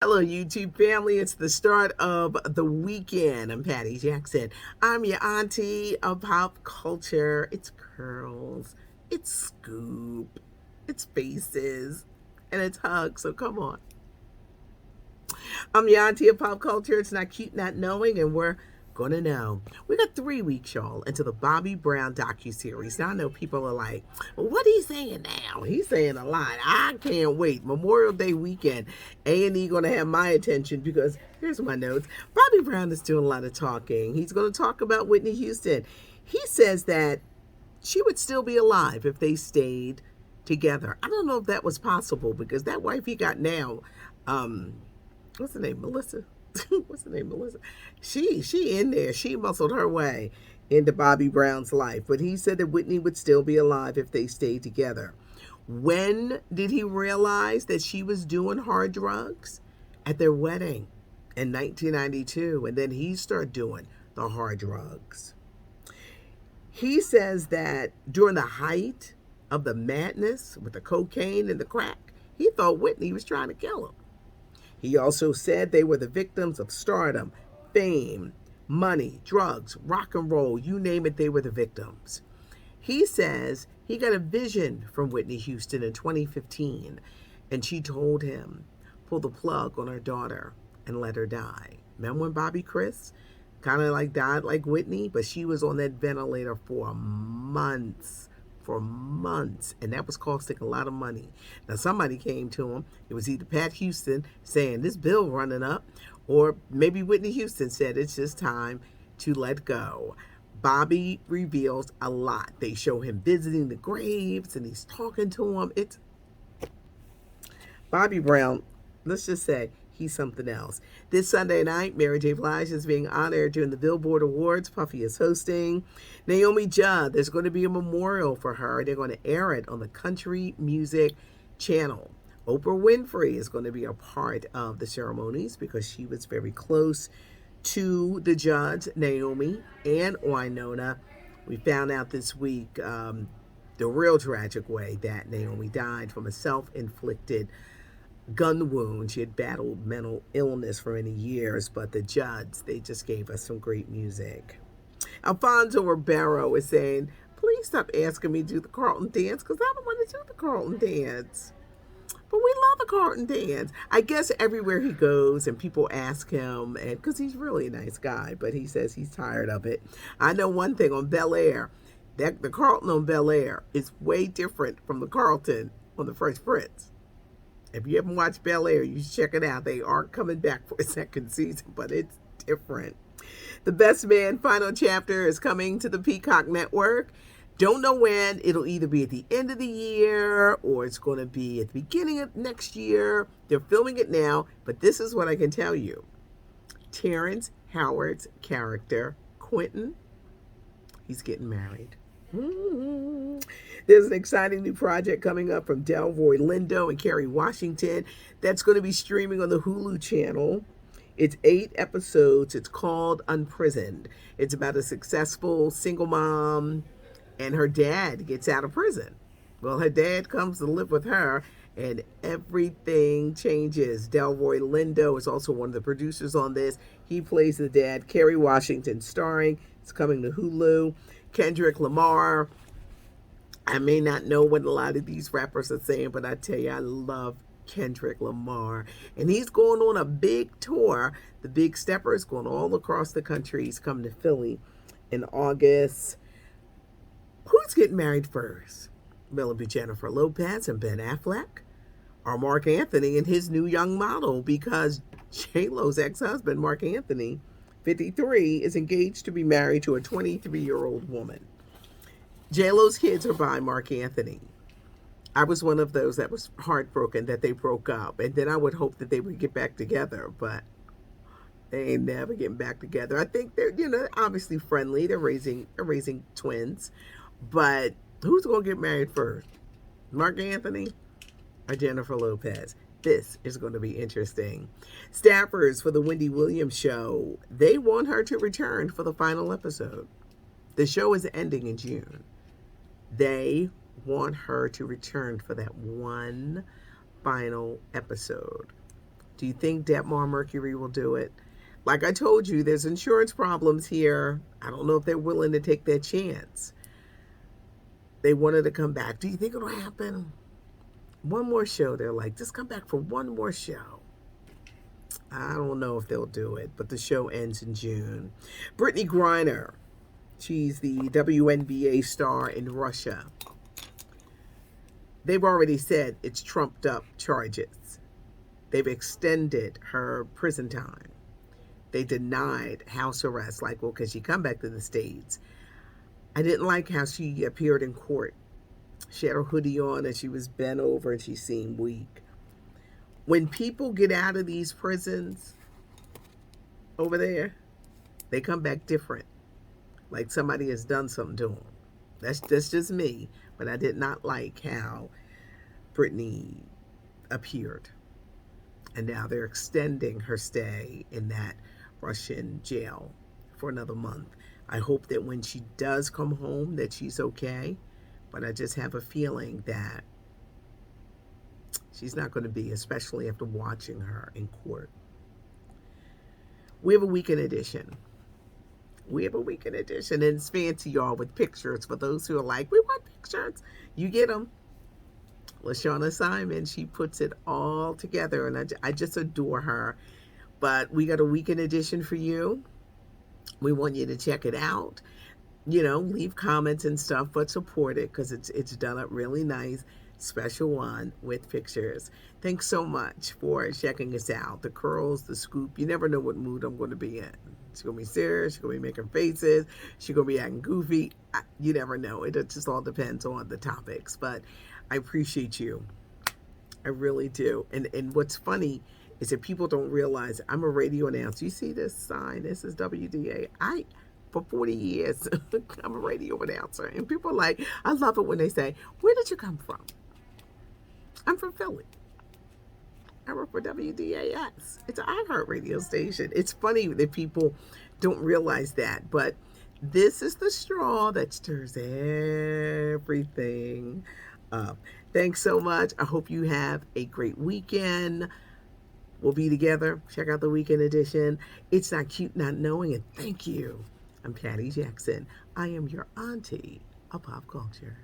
Hello, YouTube family. It's the start of the weekend. I'm Patty Jackson. I'm your auntie of pop culture. It's curls, it's scoop, it's faces, and it's hugs. So come on. I'm your auntie of pop culture. It's not cute not knowing, and we're gonna know. We got 3 weeks, y'all, into the Bobby Brown docuseries. Now I know people are like, well, what are he saying now? He's saying a lot. I can't wait. Memorial Day weekend. A&E gonna have my attention because here's my notes. Bobby Brown is doing a lot of talking. He's gonna talk about Whitney Houston. He says that she would still be alive if they stayed together. I don't know if that was possible because that wife he got now, um, what's the name, Melissa? What's the name, Melissa? She in there. She muscled her way into Bobby Brown's life. But he said that Whitney would still be alive if they stayed together. When did he realize that she was doing hard drugs? At their wedding in 1992. And then he started doing the hard drugs. He says that during the height of the madness with the cocaine and the crack, he thought Whitney was trying to kill him. He also said they were the victims of stardom, fame, money, drugs, rock and roll, you name it, they were the victims. He says he got a vision from Whitney Houston in 2015, and she told him, pull the plug on her daughter and let her die. Remember when Bobby Chris kind of like died like Whitney, but she was on that ventilator for months, and that was costing a lot of money. Now somebody came to him. It was either Pat Houston saying this bill running up, or maybe Whitney Houston said it's just time to let go. Bobby reveals a lot. They show him visiting the graves and he's talking to him. It's Bobby Brown, let's just say he's something else. This Sunday night, Mary J. Blige is being honored during the Billboard Awards. Puffy is hosting. Naomi Judd, there's going to be a memorial for her. They're going to air it on the Country Music Channel. Oprah Winfrey is going to be a part of the ceremonies because she was very close to the Judds, Naomi and Wynonna. We found out this week the real tragic way that Naomi died from a self-inflicted gun wound. She had battled mental illness for many years, but the Judds, they just gave us some great music. Alfonso Ribeiro is saying, please stop asking me to do the Carlton dance because I don't want to do the Carlton dance. But we love the Carlton dance. I guess everywhere he goes and people ask him, and because he's really a nice guy, but he says he's tired of it. I know one thing on Bel Air, that the Carlton on Bel Air is way different from the Carlton on the Fresh Prince. If you haven't watched Bel Air, you should check it out. They are coming back for a second season, but it's different. The Best Man final chapter is coming to the Peacock Network. Don't know when. It'll either be at the end of the year or it's going to be at the beginning of next year. They're filming it now, but this is what I can tell you. Terrence Howard's character, Quentin, he's getting married. There's an exciting new project coming up from Delroy Lindo and Kerry Washington that's going to be streaming on the Hulu channel. It's 8 episodes. It's called Unprisoned. It's about a successful single mom and her dad gets out of prison. Well, her dad comes to live with her and everything changes. Delroy Lindo is also one of the producers on this. He plays the dad. Kerry Washington starring. It's coming to Hulu. Kendrick Lamar. I may not know what a lot of these rappers are saying, but I tell you, I love Kendrick Lamar. And he's going on a big tour. The Big Stepper is going all across the country. He's coming to Philly in August. Who's getting married first? Will it be Jennifer Lopez and Ben Affleck? Or Mark Anthony and his new young model? Because J-Lo's ex-husband, Mark Anthony, 53, is engaged to be married to a 23-year-old woman. J-Lo's kids are by Mark Anthony. I was one of those that was heartbroken that they broke up. And then I would hope that they would get back together. But they ain't never getting back together. I think they're, obviously friendly. They're raising twins. But who's going to get married first? Mark Anthony or Jennifer Lopez? This is going to be interesting. Staffers for the Wendy Williams show, they want her to return for the final episode. The show is ending in June. They want her to return for that one final episode. Do you think Detmar Mercury will do it? Like I told you, there's insurance problems here. I don't know if they're willing to take that chance. They wanted to come back. Do you think it'll happen? One more show. They're like, just come back for one more show. I don't know if they'll do it, but the show ends in June. Brittany Griner, she's the WNBA star in Russia. They've already said it's trumped up charges. They've extended her prison time. They denied house arrest, like, well, because she come back to the States. I didn't like how she appeared in court. She had her hoodie on and she was bent over and she seemed weak. When people get out of these prisons over there, they come back different. Like somebody has done something to them. That's just me. But I did not like how Brittany appeared. And now they're extending her stay in that Russian jail for another month. I hope that when she does come home that she's okay. But I just have a feeling that she's not going to be, especially after watching her in court. We have a weekend edition. We have a weekend edition, and it's fancy, y'all, with pictures. For those who are like, we want pictures, you get them. LaShauna Simon, she puts it all together, and I just adore her. But we got a weekend edition for you. We want you to check it out. Leave comments and stuff, but support it because it's done up really nice. Special one with pictures. Thanks so much for checking us out. The curls, the scoop. You never know what mood I'm going to be in. She's going to be serious. She's going to be making faces. She's going to be acting goofy. You never know. It just all depends on the topics. But I appreciate you. I really do. And what's funny is that people don't realize I'm a radio announcer. You see this sign? This is WDA. For 40 years, I'm a radio announcer. And people are like, I love it when they say, where did you come from? I'm from Philly. I work for WDAS. It's an iHeart radio station. It's funny that people don't realize that, but this is the straw that stirs everything up. Thanks so much. I hope you have a great weekend. We'll be together. Check out the weekend edition. It's not cute not knowing it. Thank you. I'm Patty Jackson. I am your auntie of pop culture.